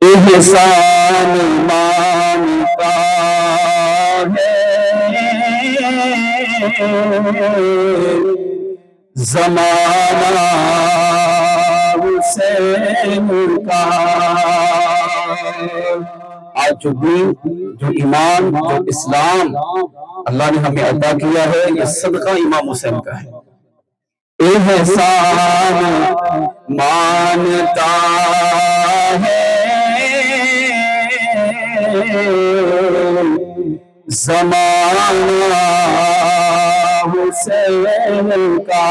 احسان مانتا ہے زمانہ حسین کا۔ آج جو دین، جو ایمان، جو اسلام اللہ نے ہمیں عطا کیا ہے، یہ صدقہ امام حسین کا ہے۔ احسان مانتا ہے زمانہ حسین کا۔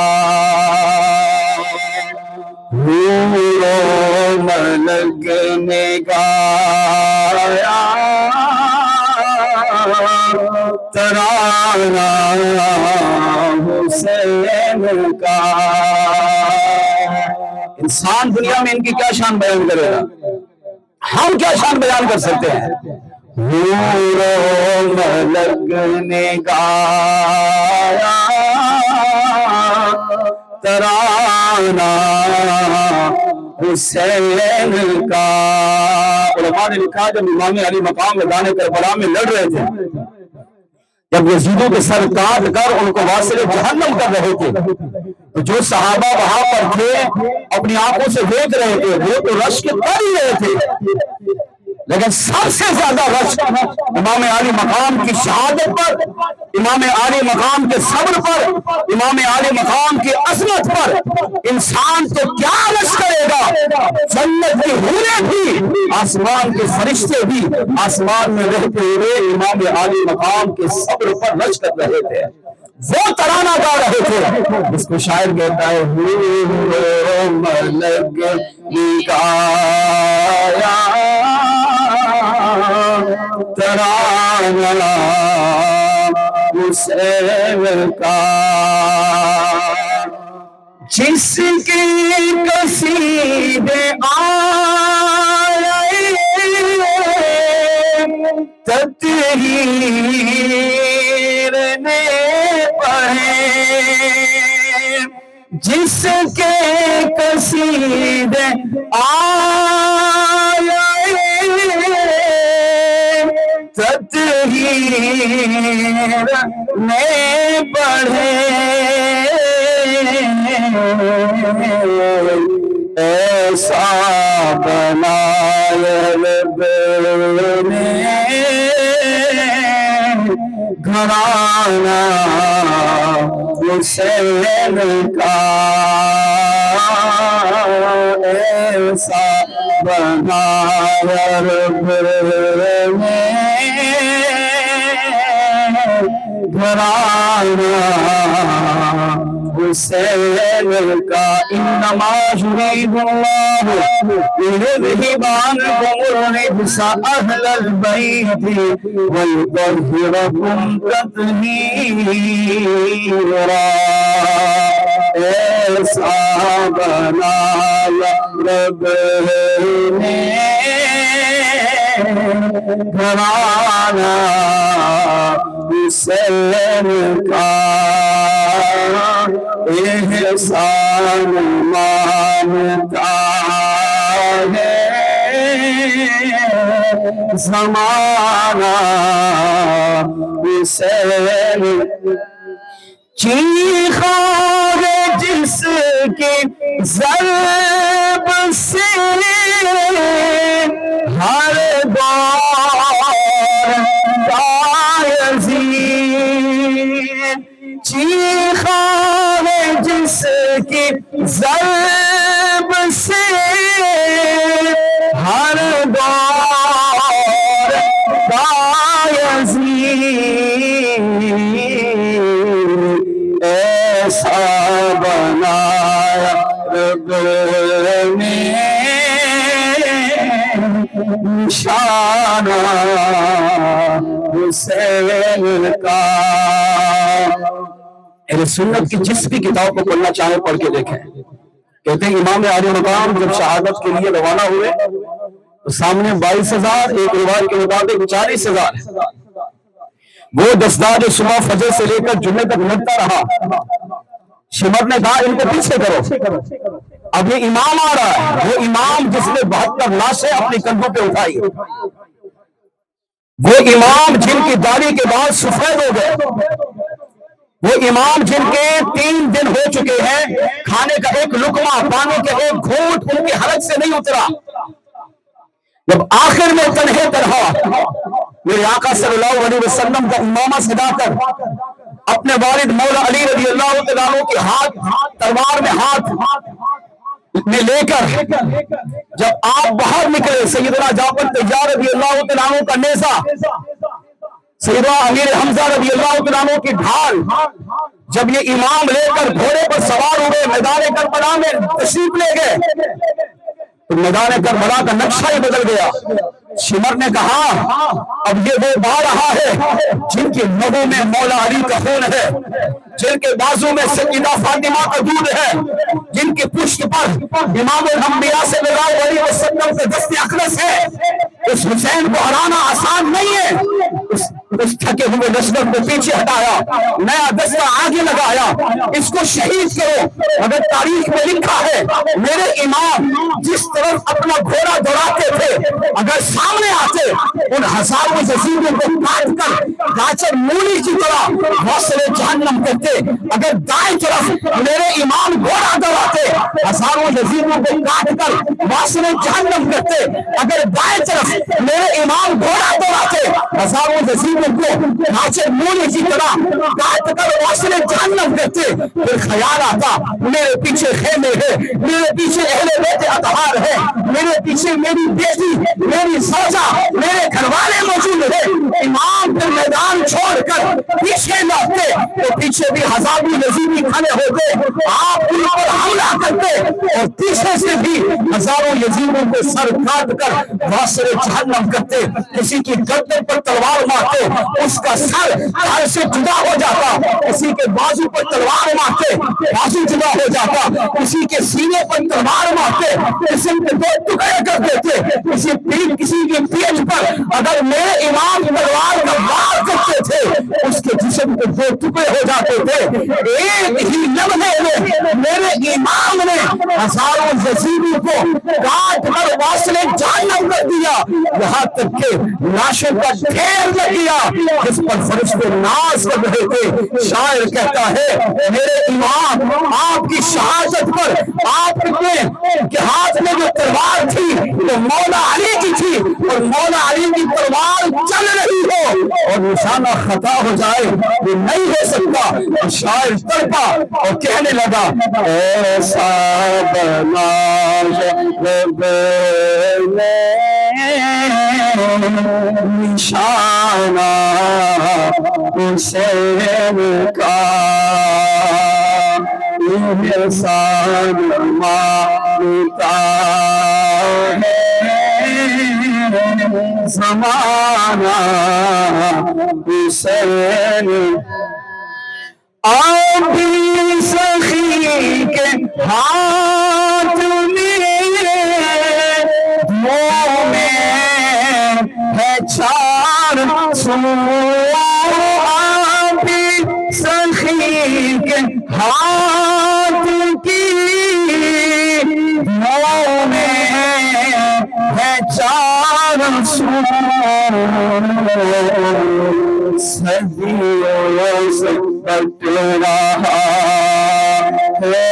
حور و ملک نے گایا ترانہ حسین کا۔ انسان دنیا میں ان کی کیا شان بیان کرے گا؟ ہم کیا شان بیان کر سکتے ہیں؟ حور و ملک نے گایا ترانہ حسین کا۔ علماء نے لکھا جب امام علی مقام میدان کربلا میں لڑ رہے تھے، جب یزیدوں کے سر کاٹ کر ان کو واصل جہنم کر رہے تھے، تو جو صحابہ وہاں پر تھے اپنی آنکھوں سے دیکھ رہے تھے، وہ تو رشک کر ہی رہے تھے، لیکن سب سے زیادہ رشک امام علی مقام کی شہادت پر، امام علی مقام کے صبر پر، امام علی مقام کی عظمت پر۔ انسان تو کیا رشک کرے گا، جنت کی حوریں بھی، آسمان کے فرشتے بھی آسمان میں رہتے ہوئے امام علی مقام کے صبر پر رشک کر رہے تھے، وہ ترانہ گا رہے تھے جس کو شاعر کہتا ہے حور ملک گایا ترانہ حسین کا۔ جس کی قصیدے آئے تطہیر نے پڑھے، جس کے قصیدے آئے تطہیر نے پڑھے، ایسا بنایا رب نے گھرانہ حسین کا، ایسا بنایا رب نے گھرانہ حسین کا۔ انما یرید اللہ لیذھب عنکم الرجس اہل البیت ویطہرکم تطہیرا۔ ایسا بنایا رب نے گھرانہ حسین کا، احسان مانتا ہے زمانہ حسین۔ چیخا ہے جس کی ضرب سے ہر دور بایزید، چیخا ہے جس کی ضرب سے ہر دور بایزید، ایسا بنایا رب نے نشانہ حسین کا۔ اہل سنت کی جس بھی کتاب کو پڑھنا چاہیں پڑھ کے دیکھیں، کہتے ہیں امام علی مقام جب شہادت کے لیے روانہ ہوئے تو سامنے 22,000، ایک روایت کے مطابق 40,000 وہ دستار صبح فجر سے لے کر جمعے تک لڑتا رہا۔ شمر نے کہا ان کو پیچھے کرو، اب یہ امام آ رہا ہے، وہ امام جس نے 72 لاشیں اپنی کندھوں پہ اٹھائی، وہ امام جن کی داڑھی کے بعد سفید ہو گئے، وہ امام جن کے 3 دن ہو چکے ہیں کھانے کا ایک لقمہ، پانی کا ایک گھونٹ ان کے حلق سے نہیں اترا، جب آخر میں تنہے تنہا میرے آقا صلی اللہ علیہ وسلم کا امامہ سجا کر اپنے والد مولا علی رضی اللہ تعالیٰ عنہ کے ہاتھ تلوار میں ہاتھ میں لے کر جب آپ باہر نکلے، سیدنا جعفر طیار رضی اللہ تعالیٰ عنہ کا نیزہ، سیدنا امیر حمزہ رضی اللہ تعالیٰ عنہ کی ڈھال، جب یہ امام لے کر گھوڑے پر سوار ہوئے میدان کربلا میں تشریف لے گئے تو میدان کربلا کا نقشہ ہی بدل گیا۔ شمر نے کہا اب یہ وہ بار رہا ہے جن کی لہو میں مولا علی کا خون ہے، جن کے بازو میں سیدہ فاطمہ کا دودھ ہے، جن کی پشت پر امام الانبیاء صلی اللہ علیہ وسلم کے دست اقدس ہے، اس حسین کو ہرانا آسان نہیں ہے۔ اس تھکے ہوئے لشکر کو پیچھے ہٹایا، نیا دستہ آگے لگایا، اس کو شہید کرو۔ اگر تاریخ میں لکھا ہے میرے امام جس طرف اپنا گھوڑا دوڑاتے تھے، اگر سامنے آتے ان ہزاروں یزیدوں کو کاٹ کر گاجر مولی کی طرح واصل جہنم کرتے، اگر دائیں طرف میرے امام گھوڑا دوڑاتے ہزاروں یزیدوں کو کاٹ کر واصل جہنم کرتے، اگر بائیں طرف میرے امام گھوڑا دوڑاتے ہزاروں یزیدوں کو گاجر مولی کی طرح کاٹ کر واصل جہنم کرتے۔ پھر خیال آتا میرے پیچھے خیمے ہے، میرے پیچھے اہل بیت اطہار ہے، میرے پیچھے میری بیٹی، میری زوجہ، میرے گھر والے موجود ہیں۔ امام پھر میدان چھوڑ کر پیچھے لوٹتے تو پیچھے بھی ہزاروں یزیدی کھڑے ہوتے، آپ ان پر حملہ کرتے اور پیچھے سے بھی ہزاروں یزیدوں کو سر کاٹ کر واصل جہنم کرتے۔ کسی کی گردن پر تلوار مارتے، اس کا سر سر سے جدا ہو جاتا، کسی کے بازو پر تلوار مارتے، بازو جدا ہو جاتا، کسی کے سینے پر تلوار مارتے، جسم کے 2 ٹکڑے کر دیتے، کسی کی پیٹھ پر اگر میرے امام تلوار کا وار کرتے تھے اس کے جسم کے 2 ٹکڑے ہو جاتے تھے۔ ایک ہی لمحے میں میرے امام نے ہزاروں یزیدوں کو کاٹ کر واصل جہنم کر دیا، یہاں تک کہ لاشوں کا ڈھیر لگ گیا جس پر فرشتے ناز کر رہے تھے۔ شاعر کہتا ہے میرے امام آپ کی شہادت پر آپ کے ہاتھ میں جو تلوار تھی تو مولا علی کی تھی، اور مولا علی کی تلوار چل رہی ہو اور نشانہ خطا ہو جائے یہ نہیں ہو سکتا۔ اور شاعر تڑپا اور کہنے لگا ایسا نشانہ حسین کا احسان مانتا ہے زمانہ حسین۔ آپ بھی سخی کے ہاتھ میں منہ میں ہے 4 سو، آپ بھی سخی کے ہاتھ کی منہ میں ہے 4 سو، صدیوں سے کٹ رہا ہے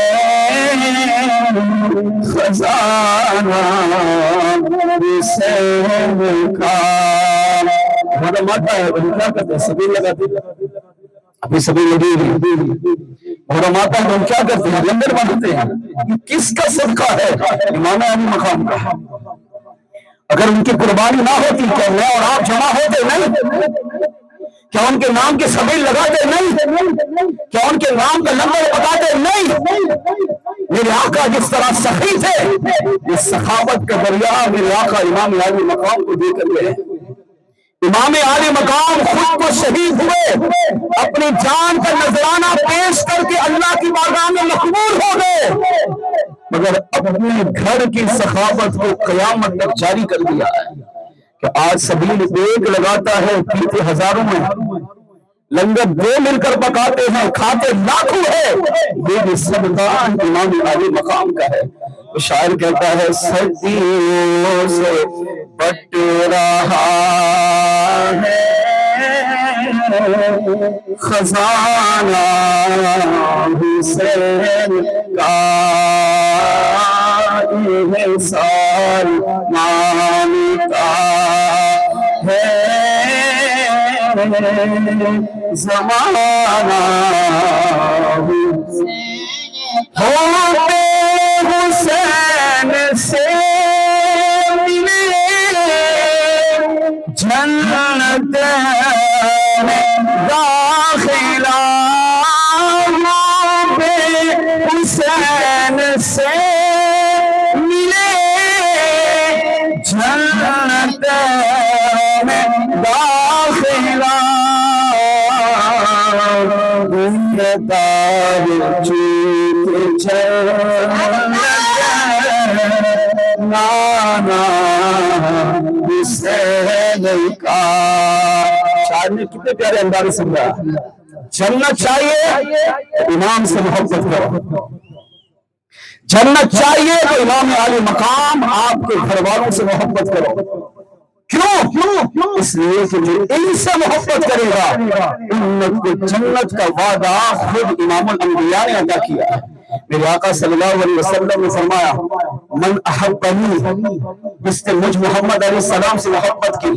خزانہ حسین کا۔ ہمارا ماتا ہے وہ کیا کرتے ہیں؟ سبیل لگاتے ہیں، اپنی سبیل لگی ہوئی۔ ہمارا ماتا ہے ہم کیا کرتے ہیں؟ لنگر باندھتے ہیں۔ یہ کس کا صدقہ ہے؟ امام علی مقام کا۔ اگر ان کی قربانی نہ ہوتی کیا میں اور آپ جمع ہوتے نہیں؟ کیا ان کے نام کی سبیل لگاتے نہیں؟ کیا ان کے نام کا لنگر پکاتے نہیں؟ میرے آقا جس طرح سخی تھے، اس سخاوت کا دریا میرے آقا امام علی مقام کو دے کر گئے۔ امام علی مقام خود کو شہید ہوئے، اپنی جان کا نذرانہ پیش کر کے اللہ کی بارگاہ میں مقبول ہو گئے، مگر اپنے گھر کی سخاوت کو قیامت تک جاری کر دیا ہے کہ آج سبیل ایک لگاتا ہے، پیتے ہزاروں میں، لنگر 2 مل کر پکاتے ہیں، کھاتے لاکھوں ہے، یہ بھی صدقہ امام علی مقام کا ہے۔ شاعر کہتا ہے صدیوں سے بٹ رہا ہے خزانہ حسین کا انحصار مانتا ہے زمانہ ہوتے حسین سے ملے جنت میں داخلہ ہوتے حسین سے ملے جنت میں داخلہ نانا حسین کا شاعر نے کتنے پیارے انداز سے سمجھا جنت چاہیے امام سے محبت کرو جنت چاہیے تو امام عالی مقام آپ کے گھر والوں سے محبت کرو کیوں اس لیے کہ جو ان سے محبت کرے گا امت کو جنت کا وعدہ خود امام الانبیاء نے ادا کیا ہے میرے آقا صلی اللہ علیہ وسلم نے فرمایا من احبنی جس نے مجھ محمد علیہ السلام سے محبت کی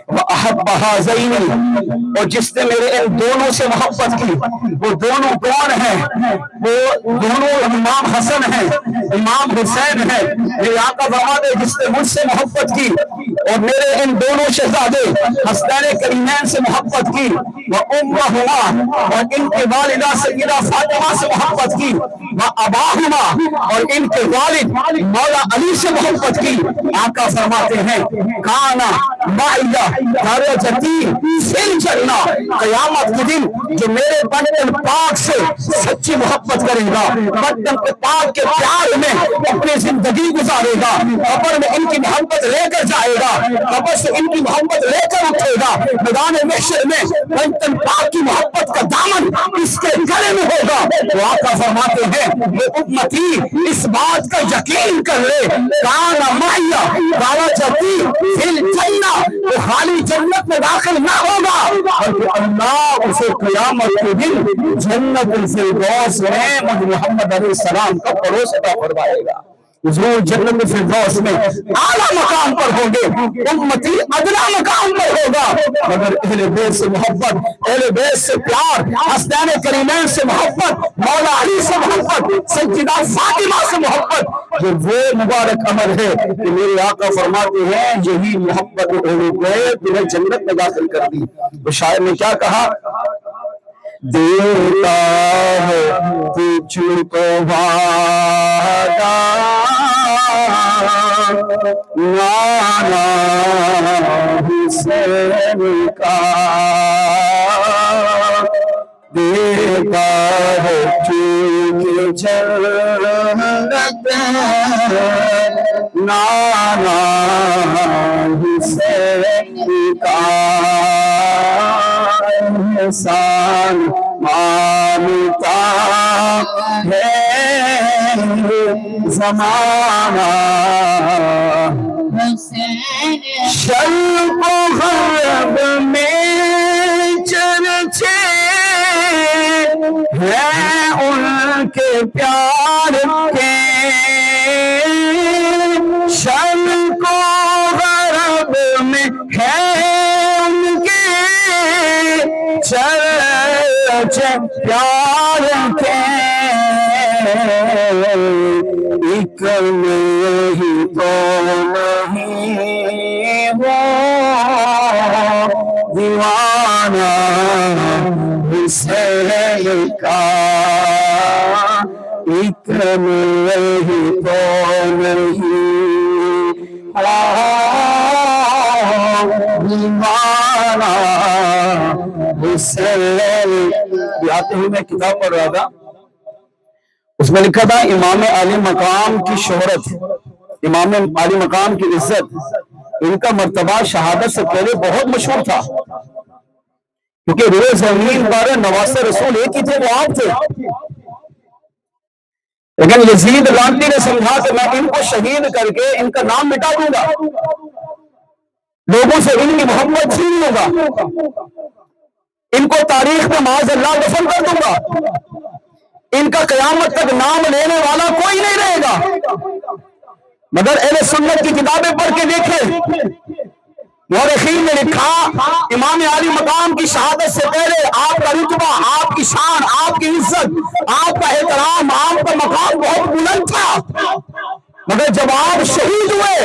وَأَحَبَّ هَذَيْنِ اور جس نے میرے ان دونوں سے محبت کی وہ دونوں کون ہیں وہ دونوں امام حسن ہیں امام حسین ہیں میرے آقا فرماتے جس نے مجھ سے محبت کی اور میرے ان دونوں شہزادے حسنین کریمین سے محبت کی وَأُمَّهُمَا اور ان کے والدہ سیدہ فاطمہ سے محبت کی وَأَبَاهُمَا اور ان کے والد مولا علی سے محبت کی آقا فرماتے ہیں کانا مائدہ درجتی فی الجنہ قیامت کے دن جو میرے بدن پاک سے سچی محبت کرے گا بدن پاک کے پیار میں اپنی زندگی گزارے گا قبر میں ان کی محبت لے کر جائے گا قبر سے ان کی محبت لے کر اٹھے گا میدان محشر میں بدن پاک کی محبت کا دامن اس کے گلے میں ہوگا تو آقا فرماتے ہیں وہ امتی اس بات کا یقین کر لے کانا مائیا درجتی فی الجنہ وہ خالی جنت میں داخل نہ ہوگا بلکہ اللہ اسے قیامت کے دن جنت الفردوس میں محمد علیہ السلام کا پڑوس عطا فرمائے گا حضور جنت الفردوس میں اعلیٰ مقام پر ہوں گے امتی ادنا مقام پر ہوگا مگر اہل بیت سے محبت اہل بیت سے پیار حسنین کریمین سے محبت مولا علی سے محبت سیدہ فاطمہ سے محبت یہ وہ مبارک عمل ہے کہ میرے آقا فرماتے ہیں یہی محبت اہل بیت تمہیں جنت میں داخل کر دی تو شاعر نے کیا کہا دیتا ہے تجھ کو وعدہ نانا حسین کا دیتا ہے چونکہ جنت نانا حسین کا احسان مانتا ہے زمانہ شرق و غرب میں چرچے ہیں ان کے پیار کے شرق و غرب میں ہے ان کے چرچے پیار کے ایک نہیں تو نہیں وہ دیوانہ حسین کا ایک نہیں تو نہیں دیوانہ حسین آتے ہوئے میں کتاب پڑھ رہا تھا اس میں لکھا تھا امام عالی مقام کی شہرت امام عالی مقام کی عزت ان کا مرتبہ شہادت سے پہلے بہت مشہور تھا کیونکہ روح زمین پر نواسہ رسول ایک ہی تھے وہ آپ تھے لیکن یزید لعنتی نے سمجھا کہ میں ان کو شہید کر کے ان کا نام مٹا دوں گا، لوگوں سے ان کی محبت چھین لوں گا، ان کو تاریخ میں معاذ اللہ دفن کر دوں گا، ان کا قیامت تک نام لینے والا کوئی نہیں رہے گا۔ مگر اہل سنت کی کتابیں پڑھ کے دیکھیں، مورخین نے لکھا امام عالی مقام کی شہادت سے پہلے آپ کا رتبہ، آپ کی شان، آپ کی عزت، آپ کا احترام، آپ کا مقام بہت بلند تھا، مگر جب آپ شہید ہوئے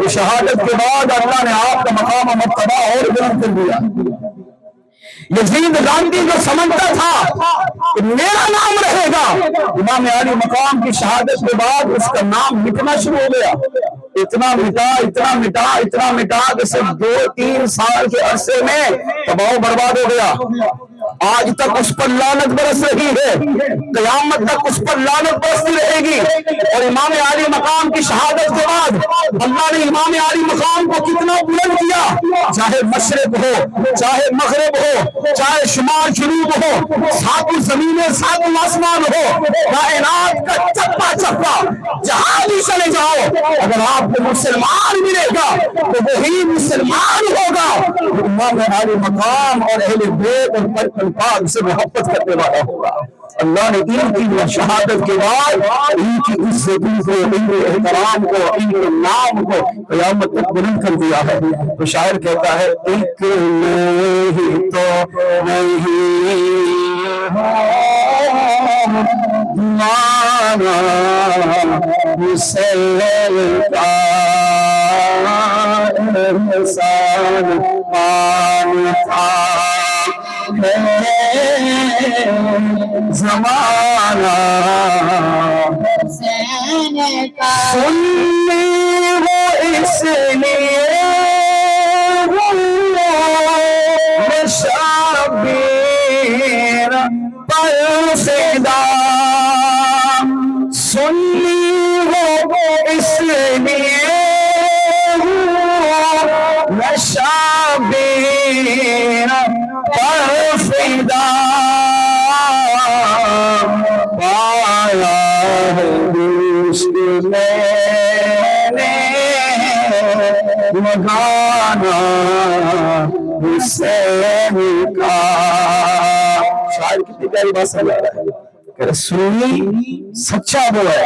تو شہادت کے بعد اللہ نے آپ کا مقام و مرتبہ اور بلند کر دیا۔ یزید لعنتی جو سمجھتا تھا کہ میرا نام رہے گا، امام عالی مقام کی شہادت کے بعد اس کا نام مٹنا شروع ہو گیا، اتنا مٹا اتنا مٹا اتنا مٹا کہ صرف 2-3 سال کے عرصے میں تباہ و برباد ہو گیا۔ آج تک اس پر لعنت برس رہی ہے، قیامت تک اس پر لعنت برستی رہے گی۔ اور امام عالی مقام کی شہادت کے بعد اللہ نے امام عالی مقام کو کتنا بلند کیا، چاہے مشرق ہو، چاہے مغرب ہو، چاہے شمال جنوب ہو، ساتوں زمینیں ساتوں آسمان ہو، کائنات کا چپا چپا جہاں بھی چلے جاؤ، اگر آپ کو مسلمان ملے گا تو وہی مسلمان ہوگا، امام عالی مقام اور اہل بیت اور پاک سے محبت کرنے والا ہوگا۔ اللہ نے ان کی شہادت کے بعد ان کی عزت کو، ان کے احترام کو، ان کے نام کو قیامت تک بلند کر دیا ہے۔ تو شاعر کہتا ہے ایک نہیں تو نہیں مانا مسلم کا انسان مانتا زمانہ سنی وہ اس لیے شبیر پر فدا، سنی وہ اس لیے شبیر پر فدا، پایا ہے عشق میں نے مگانا حسین کا۔ شاعر کتنی پیاری بات سمجھا رہا ہے کہ رسولی سچا وہ ہے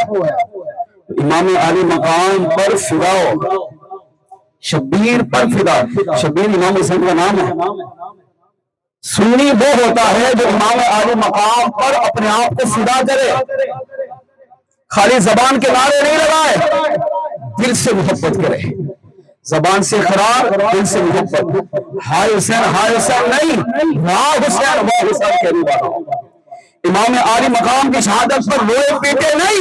امام عالی مقام پر فدا ہو، شبیر پر فدا، شبیر امام حسین کا نام ہے۔ سنی وہ ہوتا ہے جو امام عالی مقام پر اپنے آپ کو فدا کرے، خالی زبان کے نعرے نہیں لگائے، دل سے محبت کرے، زبان سے اقرار، دل سے محبت، ہائے حسین نہیں، واہ حسین کہنے والا۔ امام عالی مقام کی شہادت پر روئے پیٹے نہیں،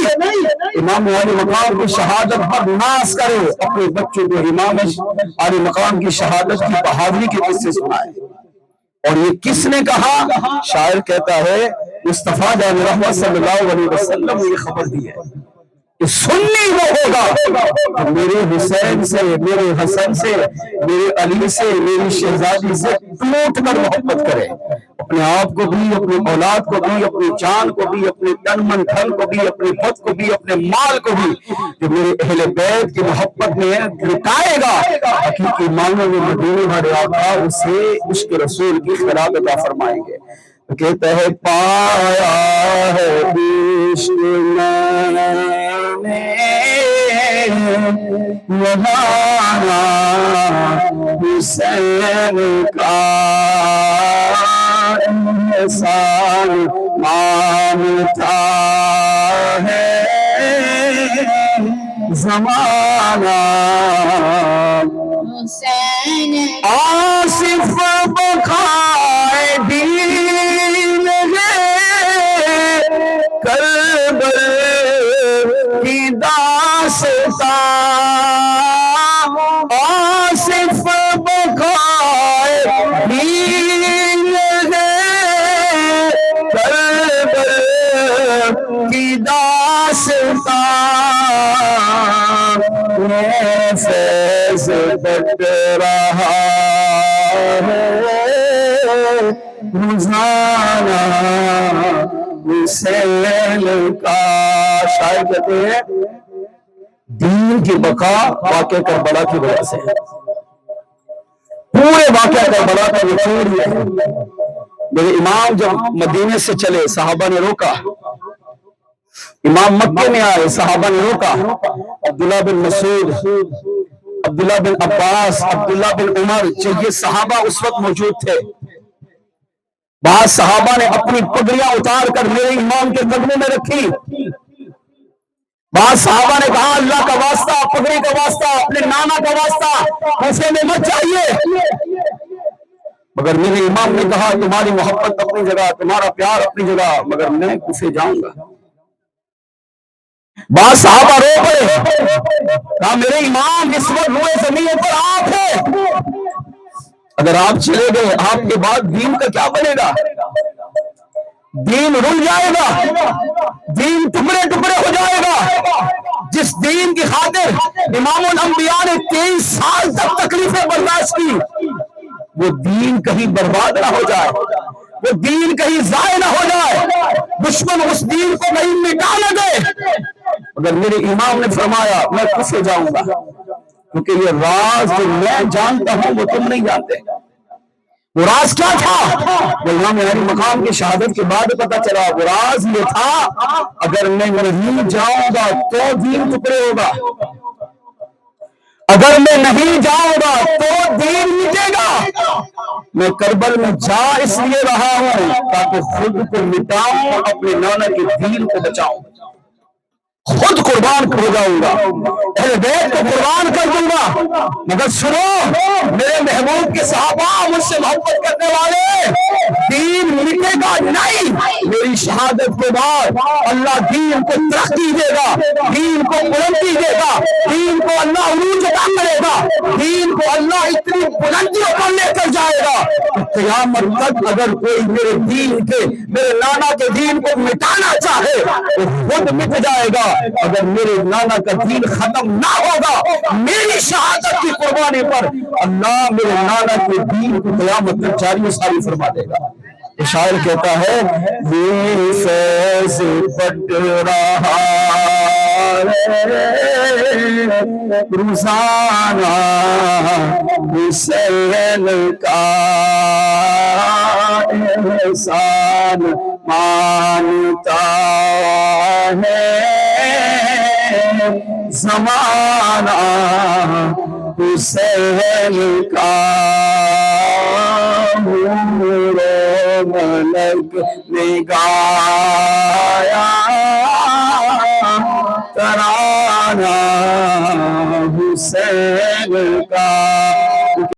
امام عالی مقام کی شہادت پر ناز کرے، اپنے بچوں کو امام عالی مقام کی شہادت کی بہادری کے قصے سنائے۔ اور یہ کس نے کہا؟ شاعر کہتا ہے مصطفیٰ جان رحمت صلی اللہ علیہ وسلم نے یہ خبر دی ہے کہ سنی وہ ہوگا میرے حسین سے، میرے حسن سے، میرے علی سے، میری شہزادی سے ٹوٹ کر محبت کرے، اپنے آپ کو بھی، اپنی اولاد کو بھی، اپنی جان کو بھی، اپنے تن من دھن کو بھی، اپنے خود کو بھی، اپنے مال کو بھی، جو میرے اہل بیت کی محبت میں لٹائے گا، حقیقی معنوں میں مدینے والے آقا اسے عشق رسول کی خیرات عطا فرمائیں گے۔ تو کہتا ہے پایا ہے عشق میں نے مہانا حسین کا انسان مانتا ہے زمانہ، آصف بخائے دین ہے کربل کی داستان، آصف بخائے دین ہے کربل کی داستان، فیض بٹ رہا ہے روزانہ حسین کا۔ شاعر کہتے ہیں دین کی بقا واقعہ کربلا کی وجہ سے ہے. پورے واقعہ کربلا کا نچوڑ یہ ہے. میرے امام جب مدینے سے چلے صحابہ نے روکا. امام مکے میں آئے صحابہ نے روکا. عبداللہ بن مسعود، عبداللہ بن عباس، عبداللہ بن عمر، یہ صحابہ اس وقت موجود تھے. بعض صحابہ نے اپنی پگڑیاں اتار کر میرے امام کے قدموں میں رکھی. بعض صحابہ نے کہا اللہ کا واسطہ، پگڑی کا واسطہ، اپنے نانا کا واسطہ ایسے میں مت چاہیے. مگر میرے امام نے کہا تمہاری محبت اپنی جگہ، تمہارا پیار اپنی جگہ، مگر میں کوفے جاؤں گا. بعض صحابہ رو پڑے، کہا میرے امام اس وقت روئے زمین پر آپ ہیں، اگر آپ چلے گئے آپ کے بعد دین کا کیا بنے گا؟ دین رل جائے گا، دین ٹکڑے ٹکڑے ہو جائے گا. جس دین کی خاطر امام الانبیاء نے 23 سال تک تکلیفیں برداشت کی، وہ دین کہیں برباد نہ ہو جائے، وہ دین کہیں ضائع نہ ہو جائے، دشمن اس دین کو کہیں مٹا نہ دے. اگر میرے امام نے فرمایا میں کوفے جاؤں گا، کیونکہ یہ راز جو میں جانتا ہوں وہ تم نہیں جانتے. وہ راز کیا تھا؟ وہ امام علی مقام کی شہادت کے بعد پتا چلا. وہ راز یہ تھا اگر میں نہیں جاؤں گا تو دین ٹکڑے ہوگا، اگر میں نہیں جاؤں گا تو دین مٹے گا. میں کربل میں جا اس لیے رہا ہوں تاکہ خود کو مٹاؤں، اپنے نانا کے دین کو بچاؤں. خود قربان ہو جاؤں گا، اہل بیت کو قربان کر دوں گا. مگر سنو میرے محبوب کے صحابہ، مجھ سے محبت کرنے والے، دین مٹے گا نہیں. میری شہادت کے بعد اللہ دین کو ترقی دے گا، دین کو بلندی دے گا، دین کو اللہ عروج عطا کرے گا، دین کو اللہ اتنی بلندیوں پر لے کر جائے گا. قیامت تک اگر کوئی میرے دین کے، میرے نانا کے دین کو مٹانا چاہے تو خود مٹ جائے گا. اگر میرے نانا کا دین ختم نہ ہوگا، میری شہادت کی قربانی پر اللہ میرے نانا کے دین کو قیامت تک جاری و ساری فرما دے گا. شاعر کہتا ہے یہ فیض بٹ رہا روزانہ حسین کا احسان مانتا ہے زمانہ حسین کا. ملک نے گایا ترانہ حسین کا.